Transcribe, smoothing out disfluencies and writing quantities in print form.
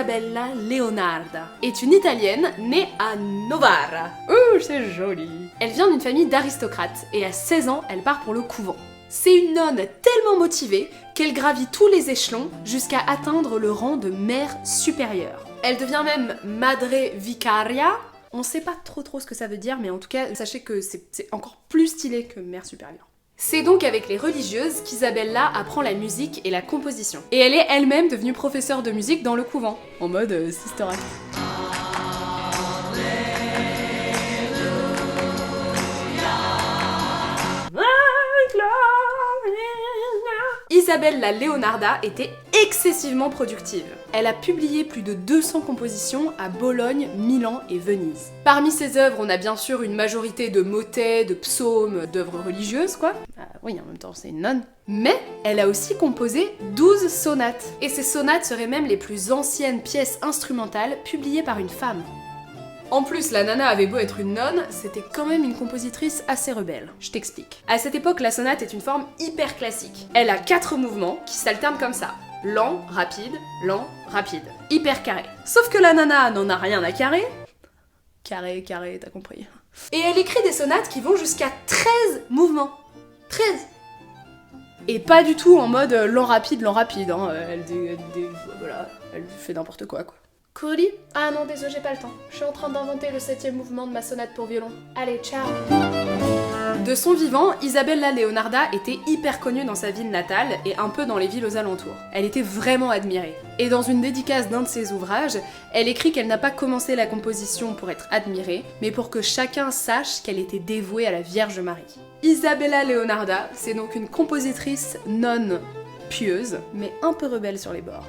Isabella Leonarda est une Italienne née à Novara. Ouh, c'est joli. Elle vient d'une famille d'aristocrates et à 16 ans, elle part pour le couvent. C'est une nonne tellement motivée qu'elle gravit tous les échelons jusqu'à atteindre le rang de mère supérieure. Elle devient même madre vicaria. On sait pas trop ce que ça veut dire, mais en tout cas, sachez que c'est encore plus stylé que mère supérieure. C'est donc avec les religieuses qu'Isabella apprend la musique et la composition. Et elle est elle-même devenue professeure de musique dans le couvent, en mode Sister Act. Isabella Leonarda était excessivement productive. Elle a publié plus de 200 compositions à Bologne, Milan et Venise. Parmi ses œuvres, on a bien sûr une majorité de motets, de psaumes, d'œuvres religieuses, quoi. Oui, en même temps, c'est une nonne. Mais elle a aussi composé 12 sonates. Et ces sonates seraient même les plus anciennes pièces instrumentales publiées par une femme. En plus, la nana avait beau être une nonne, c'était quand même une compositrice assez rebelle. Je t'explique. À cette époque, la sonate est une forme hyper classique. Elle a 4 mouvements qui s'alternent comme ça. Lent, rapide, hyper carré. Sauf que la nana n'en a rien à carrer. Carré, t'as compris. Et elle écrit des sonates qui vont jusqu'à 13 mouvements. 13. Et pas du tout en mode lent, rapide, hein. Voilà, elle fait n'importe quoi. Coralie? Ah non, désolé, j'ai pas le temps. Je suis en train d'inventer le 7e mouvement de ma sonate pour violon. Allez, ciao! De son vivant, Isabella Leonarda était hyper connue dans sa ville natale et un peu dans les villes aux alentours. Elle était vraiment admirée. Et dans une dédicace d'un de ses ouvrages, elle écrit qu'elle n'a pas commencé la composition pour être admirée, mais pour que chacun sache qu'elle était dévouée à la Vierge Marie. Isabella Leonarda, c'est donc une compositrice nonne pieuse, mais un peu rebelle sur les bords.